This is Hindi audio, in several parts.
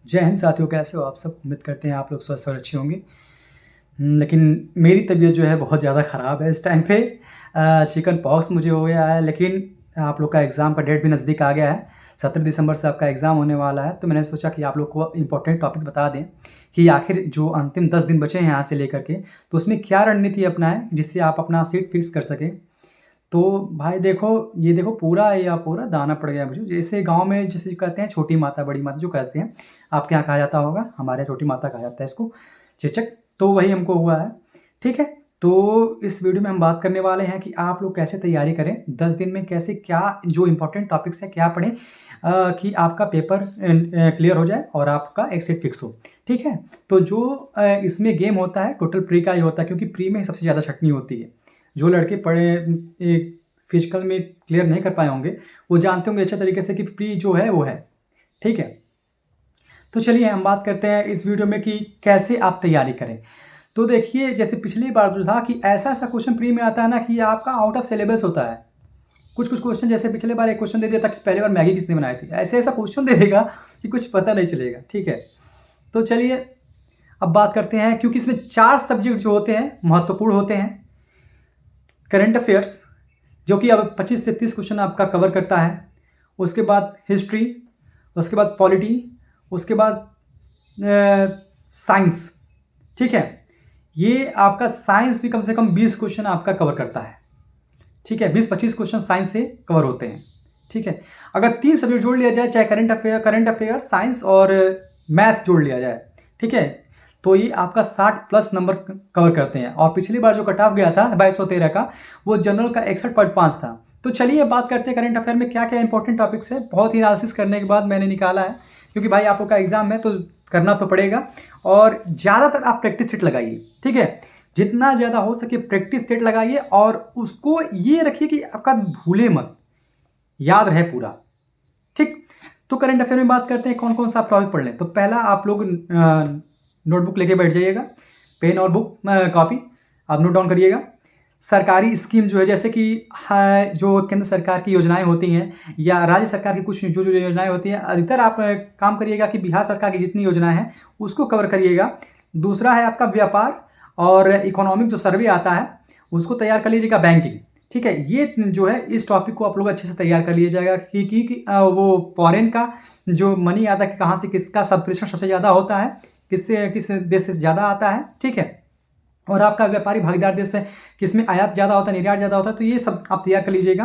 जय हिंद साथियों, कैसे हो आप सब। उम्मीद करते हैं आप लोग स्वस्थ और अच्छे होंगे। लेकिन मेरी तबीयत जो है बहुत ज़्यादा ख़राब है इस टाइम पे। चिकन पॉक्स मुझे हो गया है। लेकिन आप लोग का एग्ज़ाम का डेट भी नज़दीक आ गया है। 17 दिसंबर से आपका एग्ज़ाम होने वाला है। तो मैंने सोचा कि आप लोग को इम्पोर्टेंट टॉपिक बता दें कि आखिर जो अंतिम 10 दिन बचे हैं यहाँ से लेकर के, तो उसमें क्या रणनीति अपनाएं जिससे आप अपना सीट फिक्स कर सकें। तो भाई देखो, ये देखो पूरा दाना पड़ गया मुझे। जैसे गाँव में जैसे कहते हैं छोटी माता, बड़ी माता जो कहते हैं, आपके यहाँ कहा जाता होगा, हमारे यहाँ छोटी माता कहा जाता है इसको, चेचक। तो वही हमको हुआ है, ठीक है। तो इस वीडियो में हम बात करने वाले हैं कि आप लोग कैसे तैयारी करें 10 दिन में, कैसे क्या जो इम्पोर्टेंट टॉपिक्स हैं क्या पढ़ें कि आपका पेपर क्लियर हो जाए और आपका एक सीट फिक्स हो, ठीक है। तो जो इसमें गेम होता है टोटल प्री का ही होता है, क्योंकि प्री में सबसे ज़्यादा छटनी होती है। जो लड़के पढ़े फिजिकल में क्लियर नहीं कर पाए होंगे वो जानते होंगे अच्छे तरीके से कि प्री जो है वो है, ठीक है। तो चलिए हम बात करते हैं इस वीडियो में कि कैसे आप तैयारी करें। तो देखिए, जैसे पिछली बार जो था कि ऐसा क्वेश्चन प्री में आता है ना कि आपका आउट ऑफ सिलेबस होता है। कुछ क्वेश्चन, जैसे पिछले बार एक क्वेश्चन दे दिया था कि पहली बार मैगी किसने बनाई थी, ऐसा क्वेश्चन दे देगा कि कुछ पता नहीं चलेगा, ठीक है। तो चलिए अब बात करते हैं, क्योंकि इसमें 4 सब्जेक्ट जो होते हैं महत्वपूर्ण होते हैं। करंट अफेयर्स जो कि अब 25 से 30 क्वेश्चन आपका कवर करता है। उसके बाद हिस्ट्री, उसके बाद पॉलिटी, उसके बाद साइंस, ठीक है। ये आपका साइंस भी कम से कम 20 क्वेश्चन आपका कवर करता है, ठीक है। 20-25 क्वेश्चन साइंस से कवर होते हैं, ठीक है। अगर 3 सब्जेक्ट जोड़ लिया जाए, चाहे करंट अफेयर, साइंस और मैथ जोड़ लिया जाए, ठीक है, तो ये आपका 60+ नंबर कवर करते हैं। और पिछली बार जो कट ऑफ गया था 2213 का, वो जनरल का 61.5 था। तो चलिए बात करते हैं करंट अफेयर में क्या क्या इंपॉर्टेंट टॉपिक्स है। बहुत ही एनालिसिस करने के बाद मैंने निकाला है, क्योंकि भाई आप लोग का एग्जाम है तो करना तो पड़ेगा। और ज़्यादातर आप प्रैक्टिस सेट लगाइए, ठीक है। जितना ज़्यादा हो सके प्रैक्टिस सेट लगाइए और उसको ये रखिए कि आपका भूले मत, याद रहे पूरा, ठीक। तो करंट अफेयर में बात करते हैं कौन कौन सा आप टॉपिक पढ़ लें। तो पहला, आप लोग नोटबुक लेके बैठ जाइएगा, पेन और बुक कॉपी आप नोट डाउन करिएगा। सरकारी स्कीम जो है, जैसे कि जो केंद्र सरकार की योजनाएं होती हैं या राज्य सरकार की कुछ जो योजनाएं होती हैं, अधिकतर आप काम करिएगा कि बिहार सरकार की जितनी योजनाएं हैं उसको कवर करिएगा। दूसरा है आपका व्यापार और इकोनॉमिक जो सर्वे आता है उसको तैयार कर लीजिएगा, बैंकिंग, ठीक है। ये जो है इस टॉपिक को आप लोग अच्छे से तैयार कर लिया जाएगा कि वो फॉरेन का जो मनी आता है कि कहाँ से किसका सब्सक्रिप्शन सबसे ज़्यादा होता है, किस देश से ज़्यादा आता है, ठीक है। और आपका व्यापारी भागीदार देश है, किसमें आयात ज़्यादा होता है, निर्यात ज़्यादा होता है, तो ये सब आप तैयार कर लीजिएगा।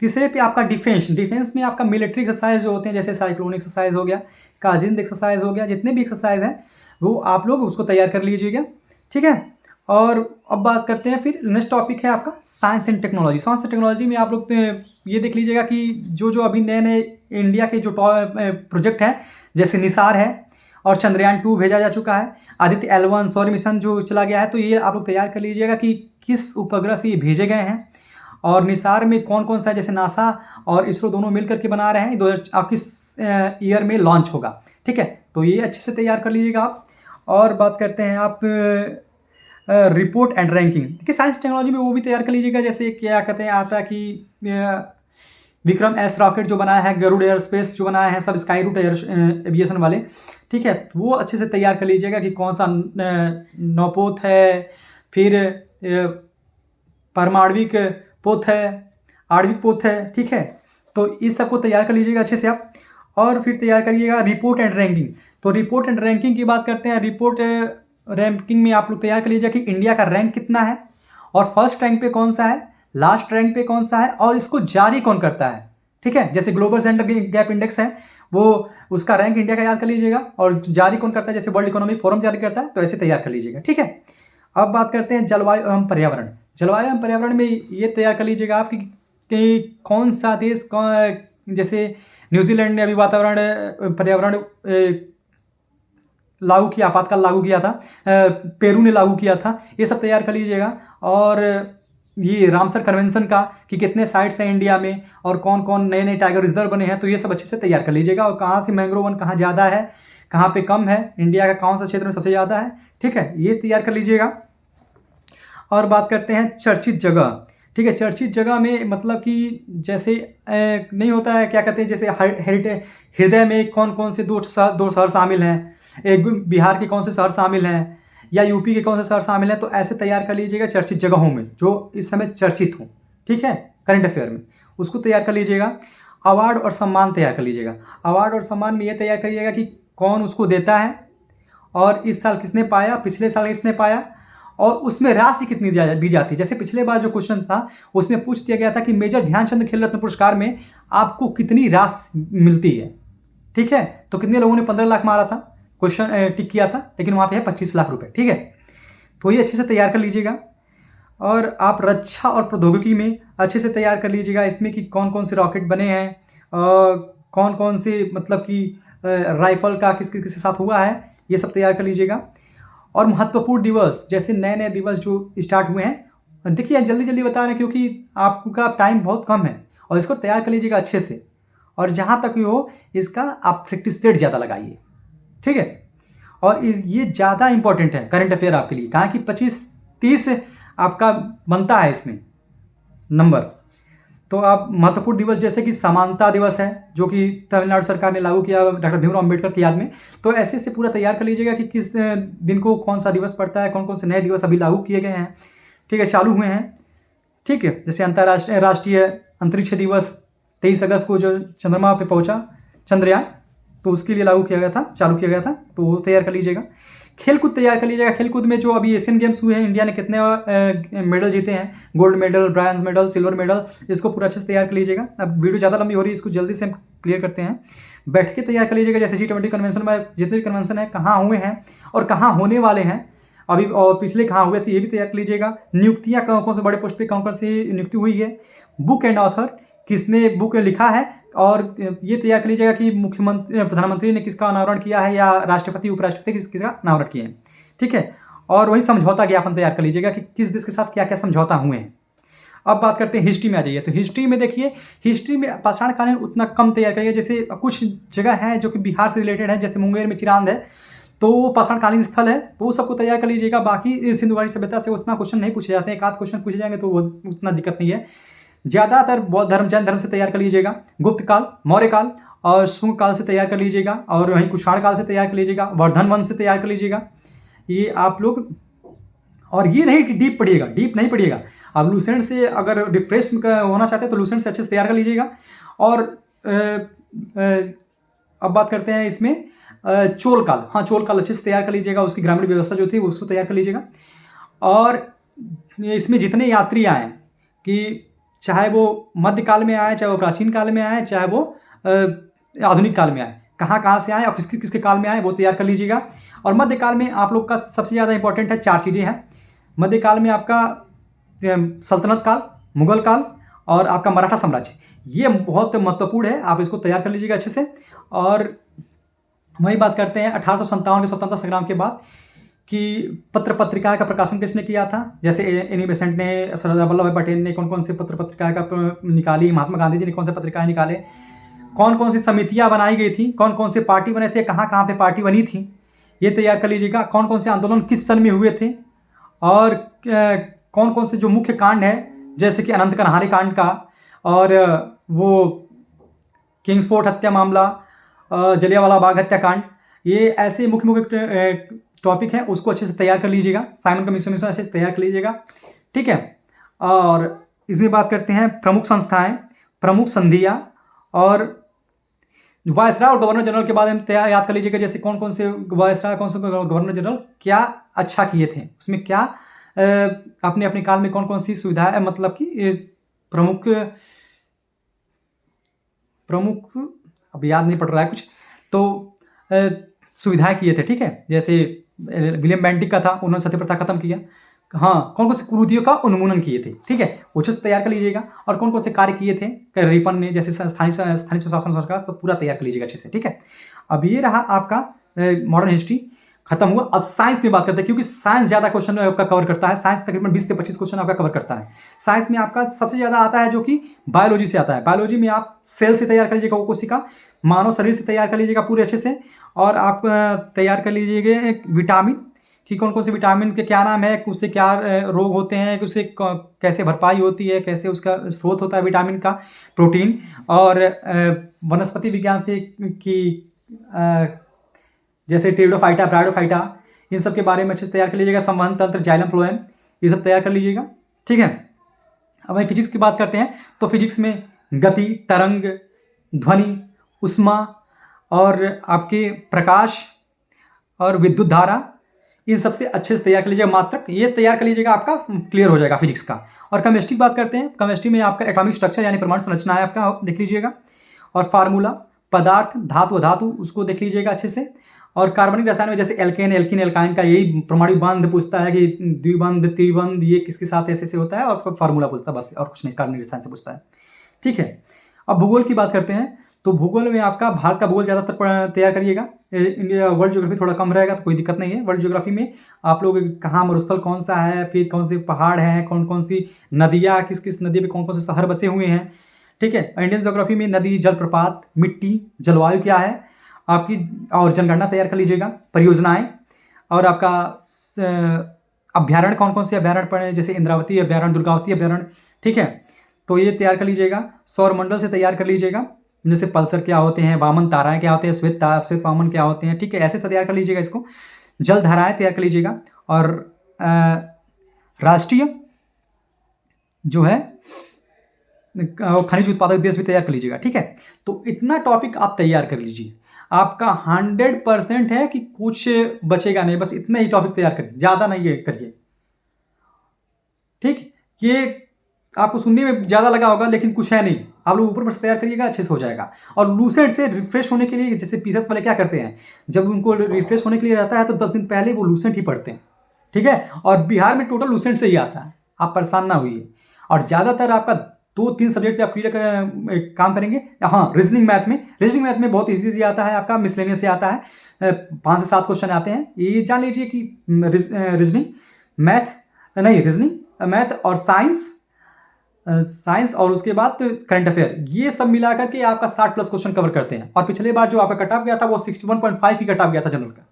तीसरे पे आपका डिफेंस में आपका मिलिट्री एक्सरसाइज जो होते हैं, जैसे साइक्लोन एक्सरसाइज हो गया, काजिंद एक्सरसाइज हो गया, जितने भी एक्सरसाइज हैं वो आप लोग उसको तैयार कर लीजिएगा, ठीक है। और अब बात करते हैं, फिर नेक्स्ट टॉपिक है आपका science and technology. Science and technology में आप लोग ये देख लीजिएगा कि जो अभी नए नए इंडिया के जो प्रोजेक्ट हैं, जैसे निसार है और चंद्रयान 2 भेजा जा चुका है, आदित्य L1 सौर मिशन जो चला गया है, तो ये आप लोग तैयार कर लीजिएगा कि किस उपग्रह से ये भेजे गए हैं और निसार में कौन कौन सा, जैसे नासा और इसरो दोनों मिल करके बना रहे हैं, 2021 ईयर में लॉन्च होगा, ठीक है। तो ये अच्छे से तैयार कर लीजिएगा आप। और बात करते हैं आप रिपोर्ट एंड रैंकिंग, देखिए साइंस टेक्नोलॉजी में वो भी तैयार कर लीजिएगा। जैसे क्या कहते हैं, आता है कि विक्रम एस रॉकेट जो बनाया है, गरुड़ एयरस्पेस जो बनाया है, सब स्काई रूट एविएशन वाले, ठीक है। तो वो अच्छे से तैयार कर लीजिएगा कि कौन सा नौपोत है, फिर परमाणविक पोत है, आणविक पोत है, ठीक है। तो इस सबको तैयार कर लीजिएगा अच्छे से आप। और फिर तैयार करिएगा रिपोर्ट एंड रैंकिंग। तो रिपोर्ट एंड रैंकिंग की बात करते हैं। रिपोर्ट रैंकिंग में आप लोग तैयार कर लीजिएगा कि इंडिया का रैंक कितना है और फर्स्ट रैंक पे कौन सा है, लास्ट रैंक पे कौन सा है और इसको जारी कौन करता है, ठीक है। जैसे ग्लोबल जेंडर गैप इंडेक्स है, वो उसका रैंक इंडिया का याद कर लीजिएगा और जारी कौन करता है, जैसे वर्ल्ड इकोनॉमिक फोरम जारी करता है, तो ऐसे तैयार कर लीजिएगा, ठीक है। अब बात करते हैं जलवायु एवं पर्यावरण। जलवायु एवं पर्यावरण में ये तैयार कर लीजिएगा आप कि कौन सा देश जैसे न्यूजीलैंड ने अभी पर्यावरण लागू किया, आपातकाल लागू किया था, पेरू ने लागू किया था, ये सब तैयार कर लीजिएगा। और ये रामसर कन्वेंशन का कि कितने साइट्स हैं इंडिया में और कौन कौन नए नए टाइगर रिजर्व बने हैं, तो ये सब अच्छे से तैयार कर लीजिएगा। और कहाँ से मैंग्रोव वन कहाँ ज़्यादा है, कहाँ पे कम है, इंडिया का कौन सा क्षेत्र में सबसे ज़्यादा है, ठीक है, ये तैयार कर लीजिएगा। और बात करते हैं चर्चित जगह, ठीक है। चर्चित जगह में मतलब कि जैसे नहीं होता है, क्या कहते हैं, जैसे हृदय में कौन कौन से दो शहर शामिल हैं, एक बिहार के कौन से शहर शामिल हैं, या यूपी के कौन से शहर शामिल हैं, तो ऐसे तैयार कर लीजिएगा चर्चित जगहों में जो इस समय चर्चित हों। ठीक है, करंट अफेयर में उसको तैयार कर लीजिएगा। अवार्ड और सम्मान तैयार कर लीजिएगा। अवार्ड और सम्मान में ये तैयार करिएगा कि कौन उसको देता है, और इस साल किसने पाया, पिछले साल किसने पाया, और उसमें राशि कितनी दी जाती है। जैसे पिछले बार जो क्वेश्चन था उसमें पूछ दिया गया था कि मेजर ध्यानचंद खेल रत्न पुरस्कार में आपको कितनी राशि मिलती है। ठीक है, तो कितने लोगों ने 15 लाख मारा था, क्वेश्चन टिक किया था, लेकिन वहाँ पे है 25 लाख रुपए। ठीक है, तो ये अच्छे से तैयार कर लीजिएगा। और आप रक्षा और प्रौद्योगिकी में अच्छे से तैयार कर लीजिएगा, इसमें कि कौन कौन से रॉकेट बने हैं, कौन कौन से मतलब कि राइफल का किस किस के साथ हुआ है, ये सब तैयार कर लीजिएगा। और महत्वपूर्ण दिवस, जैसे नए नए दिवस जो स्टार्ट हुए हैं, देखिए जल्दी जल्दी बता रहे हैं क्योंकि आपका टाइम बहुत कम है, और इसको तैयार कर लीजिएगा अच्छे से। और जहाँ तक भी हो इसका आप प्रैक्टिस सेट ज़्यादा लगाइए। ठीक है, और ये ज़्यादा इंपॉर्टेंट है करंट अफेयर आपके लिए, कहाँ कि 25-30 आपका बनता है इसमें नंबर। तो आप महत्वपूर्ण दिवस जैसे कि समानता दिवस है जो कि तमिलनाडु सरकार ने लागू किया डॉक्टर भीमराव अम्बेडकर की याद में, तो ऐसे से पूरा तैयार कर लीजिएगा कि किस दिन को कौन सा दिवस पड़ता है, कौन कौन से नए दिवस अभी लागू किए गए हैं। ठीक है, चालू हुए हैं। ठीक है, जैसे अंतर्राष्ट्रीय राष्ट्रीय अंतरिक्ष दिवस 23 अगस्त को जो चंद्रमा पे पहुंचा चंद्रयान, तो उसके लिए लागू किया गया था, चालू किया गया था, तो वो तैयार कर लीजिएगा। खेलकूद तैयार कर लीजिएगा। खेलकूद में जो अभी एशियन गेम्स हुए हैं, इंडिया ने कितने मेडल जीते हैं, gold medal, bronze medal, silver medal, इसको पूरा अच्छे से तैयार कर लीजिएगा। अब वीडियो ज़्यादा लंबी हो रही है, इसको जल्दी से हम क्लियर करते हैं। बैठ के तैयार कर लीजिएगा, जैसे G20 कन्वेंशन में जितने भी कन्वेंशन हैं कहाँ हुए हैं और कहाँ होने वाले हैं अभी, और पिछले कहाँ हुए थे ये भी तैयार कर लीजिएगा। नियुक्तियाँ कौन कौन से बड़े पोस्ट पे कौन कौन सी नियुक्ति हुई है, बुक एंड ऑथर, किसने बुक लिखा है, और ये तैयार कर लीजिएगा कि मुख्यमंत्री प्रधानमंत्री ने किसका अनावरण किया है, या राष्ट्रपति उपराष्ट्रपति किसका अनावरण किए हैं। ठीक है, और वही समझौता ज्ञापन तैयार कर लीजिएगा कि किस देश के साथ क्या क्या समझौता हुए हैं। अब बात करते हैं हिस्ट्री में आ जाइए। तो हिस्ट्री में देखिए, हिस्ट्री में पाषाण कालीन उतना कम तैयार करिएगा, जैसे कुछ जगह है जो कि बिहार से रिलेटेड है, जैसे मुंगेर में चिरांद है, तो वो पाषाण कालीन स्थल है, तो वो सबको तैयार कर लीजिएगा। बाकी सिंधुघाटी सभ्यता से उतना क्वेश्चन नहीं पूछे जाते हैं, एक आध क्वेश्चन पूछे जाएंगे तो वो उतना दिक्कत नहीं है। ज़्यादातर बौद्ध धर्म, जैन धर्म से तैयार कर लीजिएगा। गुप्त काल, मौर्य काल और शुंग काल से तैयार कर लीजिएगा, और वहीं कुषाण काल से तैयार कर लीजिएगा, वर्धन वंश से तैयार कर लीजिएगा। ये आप लोग, और ये नहीं कि डीप पढ़िएगा, डीप नहीं पढ़िएगा। आप लूसेंट से अगर रिफ्रेश होना चाहते हैं तो लूसेंट से अच्छे से तैयार कर लीजिएगा। और अब बात करते हैं इसमें चोल काल। हाँ, चोल काल अच्छे से तैयार कर लीजिएगा, उसकी ग्रामीण व्यवस्था जो थी उसको तैयार कर लीजिएगा। और इसमें जितने यात्री आए, कि चाहे वो मध्यकाल में आए, चाहे वो प्राचीन काल में आए, चाहे वो आधुनिक काल में आए, कहाँ कहाँ से आए और किसके किसके काल में आए, वो तैयार कर लीजिएगा। और मध्यकाल में आप लोग का सबसे ज़्यादा इंपॉर्टेंट है 4 चीज़ें हैं। मध्यकाल में आपका सल्तनत काल, मुगल काल और आपका मराठा साम्राज्य, ये बहुत महत्वपूर्ण है, आप इसको तैयार कर लीजिएगा अच्छे से। और वही बात करते हैं 1857 के स्वतंत्रता संग्राम के बाद कि पत्र पत्रिका का प्रकाशन किसने किया था। जैसे एनी बेसेंट ने, सरदार वल्लभ भाई पटेल ने कौन कौन से पत्र पत्रिकाएँ का निकाली, महात्मा गांधी जी ने कौन से पत्रिकाएँ निकाले, कौन कौन सी समितियाँ बनाई गई थी, कौन कौन से पार्टी बने थे, कहाँ कहाँ पे पार्टी बनी थी, ये तैयार कर लीजिएगा। कौन कौन से आंदोलन किस सन में हुए थे, और कौन कौन से जो मुख्य कांड है, जैसे कि अनंत कन्हारी कांड का, और वो किंग्स फोर्ट हत्या मामला, जलियांवाला बाग हत्याकांड, ये ऐसे मुख्य मुख्य टॉपिक है, उसको अच्छे से तैयार कर लीजिएगा। साइमन कमीशन अच्छे से तैयार कर लीजिएगा। ठीक है, और इसमें बात करते हैं प्रमुख संस्थाएं, प्रमुख संधियां, और वायसराय और गवर्नर जनरल के बारे में याद कर लीजिएगा। जैसे कौन कौन से वायसराय, कौन से गवर्नर जनरल क्या अच्छा किए थे, उसमें क्या अपने अपने काल में कौन कौन सी सुविधाएं, मतलब कि प्रमुख अब याद नहीं पड़ रहा है कुछ, तो सुविधाएं किए थे। ठीक है, जैसे विलियम बेंटिक का था, उन्होंने सती प्रथा खत्म किया। हाँ, कौन कौन से कुरीतियों का उन्मूलन किए थे। ठीक है, वो अच्छे से तैयार कर लीजिएगा। और कौन कौन से कार्य किए थे रिपन ने, जैसे स्थानीय स्वशासन संस्कार, तो पूरा तैयार कर लीजिएगा अच्छे से। ठीक है, अब ये रहा आपका मॉडर्न हिस्ट्री खत्म हुआ। अब साइंस में बात करते हैं, क्योंकि साइंस ज़्यादा क्वेश्चन आपका कवर करता है। साइंस तकरीबन 20 से 25 क्वेश्चन आपका कवर करता है। साइंस में आपका सबसे ज़्यादा आता है जो कि बायोलॉजी से आता है। बायोलॉजी में आप सेल से तैयार कर लीजिएगा, वो कोशिका, मानव शरीर से तैयार कर लीजिएगा पूरे अच्छे से। और आप तैयार कर लीजिएगा विटामिन, कि कौन कौन से विटामिन के क्या नाम है, उससे क्या रोग होते हैं, उससे कैसे भरपाई होती है, कैसे उसका स्रोत होता है विटामिन का, प्रोटीन, और वनस्पति विज्ञान से कि जैसे टेरिडोफाइटा, ब्रायोडोफाइटा, इन सब के बारे में अच्छे से तैयार कर लीजिएगा। संवहन तंत्र, जाइलम फ्लोएम, ये सब तैयार कर लीजिएगा। ठीक है, अब वही फिजिक्स की बात करते हैं। तो फिजिक्स में गति, तरंग, ध्वनि, उष्मा और आपके प्रकाश और विद्युत धारा, इन सबसे अच्छे से तैयार कर लीजिएगा। मात्रक ये तैयार कर लीजिएगा, आपका क्लियर हो जाएगा फिजिक्स का। और केमिस्ट्री की बात करते हैं। केमिस्ट्री में आपका एटॉमिक स्ट्रक्चर यानी परमाणु संरचना है आपका, देख लीजिएगा। और फार्मूला, पदार्थ, धातु, अधातु, उसको देख लीजिएगा अच्छे से। और कार्बनिक रसायन में जैसे एल्केन, एल्कीन, एल्काइन का यही परमाणु बंध पूछता है कि द्विबंध, त्रिबंध, ये किसके साथ ऐसे होता है, और फार्मूला पूछता है, बस और कुछ नहीं, कार्बनिक रसायन से पूछता है। ठीक है, अब भूगोल की बात करते हैं। तो भूगोल में आपका भारत का भूगोल ज़्यादातर तैयार करिएगा। इंडिया वर्ल्ड ज्योग्राफी थोड़ा कम रहेगा तो कोई दिक्कत नहीं है। वर्ल्ड ज्योग्राफी में आप लोग कहाँ मरुस्थल कौन सा है, फिर कौन से पहाड़ हैं, कौन कौन सी नदियाँ, किस किस नदी पे कौन कौन से शहर बसे हुए हैं। ठीक है, इंडियन ज्योग्राफी में नदी, जलप्रपात, मिट्टी, जलवायु क्या है आपकी, और जनगणना तैयार कर लीजिएगा। परियोजनाएं और आपका अभ्यारण्य, कौन कौन से अभ्यारण्य पड़े, जैसे इंद्रावती अभ्यारण्य, दुर्गावती अभ्यारण्य। ठीक है, तो ये तैयार कर लीजिएगा। सौर मंडल से तैयार कर लीजिएगा, जैसे पल्सर क्या होते हैं, वामन ताराएं क्या होते हैं, श्वेत वामन क्या होते हैं। ठीक है, ऐसे तैयार कर लीजिएगा इसको। जल धाराएं तैयार कर लीजिएगा। और राष्ट्रीय जो है खनिज उत्पादक देश भी तैयार कर लीजिएगा। ठीक है, तो इतना टॉपिक आप तैयार कर लीजिए, आपका 100% है कि कुछ बचेगा नहीं। बस इतना ही टॉपिक तैयार करिए, ज़्यादा नहीं करिए। ठीक, ये आपको सुनने में ज़्यादा लगा होगा लेकिन कुछ है नहीं। आप लोग ऊपर से तैयार करिएगा, अच्छे से हो जाएगा। और लूसेंट से रिफ्रेश होने के लिए, जैसे पीसेस वाले क्या करते हैं, जब उनको रिफ्रेश होने के लिए रहता है तो 10 दिन पहले वो लूसेंट ही पढ़ते हैं। ठीक है, और बिहार में टोटल लूसेंट से ही आता है, आप परेशान ना होइए। और ज़्यादातर आपका 2-3 सब्जेक्ट पे आप क्लियर काम करेंगे। हाँ, रीजनिंग मैथ में बहुत ईजी आता है आपका, मिसलेनियस से आता है। 5 से 7 क्वेश्चन आते हैं। ये जान लीजिए कि रीजनिंग मैथ और साइंस और उसके बाद करंट अफेयर, ये सब मिला करके आपका 60+ क्वेश्चन कवर करते हैं। और पिछले बार जो आपका कट ऑफ गया था वो 61.5 ही कट ऑफ गया था जनरल का।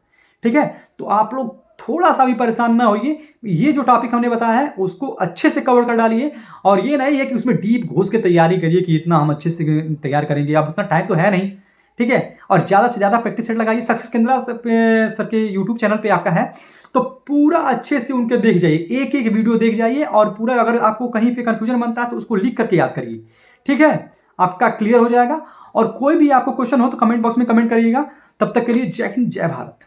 ठीक है, तो आप लोग थोड़ा सा भी परेशान ना होइए। ये जो टॉपिक हमने बताया है उसको अच्छे से कवर कर डालिए। और ये नहीं है कि उसमें डीप घुस के तैयारी करिए कि इतना हम अच्छे से तैयार करेंगे, अब उतना टाइम तो है नहीं। ठीक है, और ज़्यादा से ज़्यादा प्रैक्टिस सेट लगाइए। सक्सेस केंद्र सर के यूट्यूब चैनल पे आपका है, तो पूरा अच्छे से उनके देख जाइए, एक एक वीडियो देख जाइए। और पूरा अगर आपको कहीं पे कंफ्यूजन बनता है तो उसको लिख करके याद करिए। ठीक है, आपका क्लियर हो जाएगा। और कोई भी आपको क्वेश्चन हो तो कमेंट बॉक्स में कमेंट करिएगा। तब तक के लिए जय हिंद, जय भारत।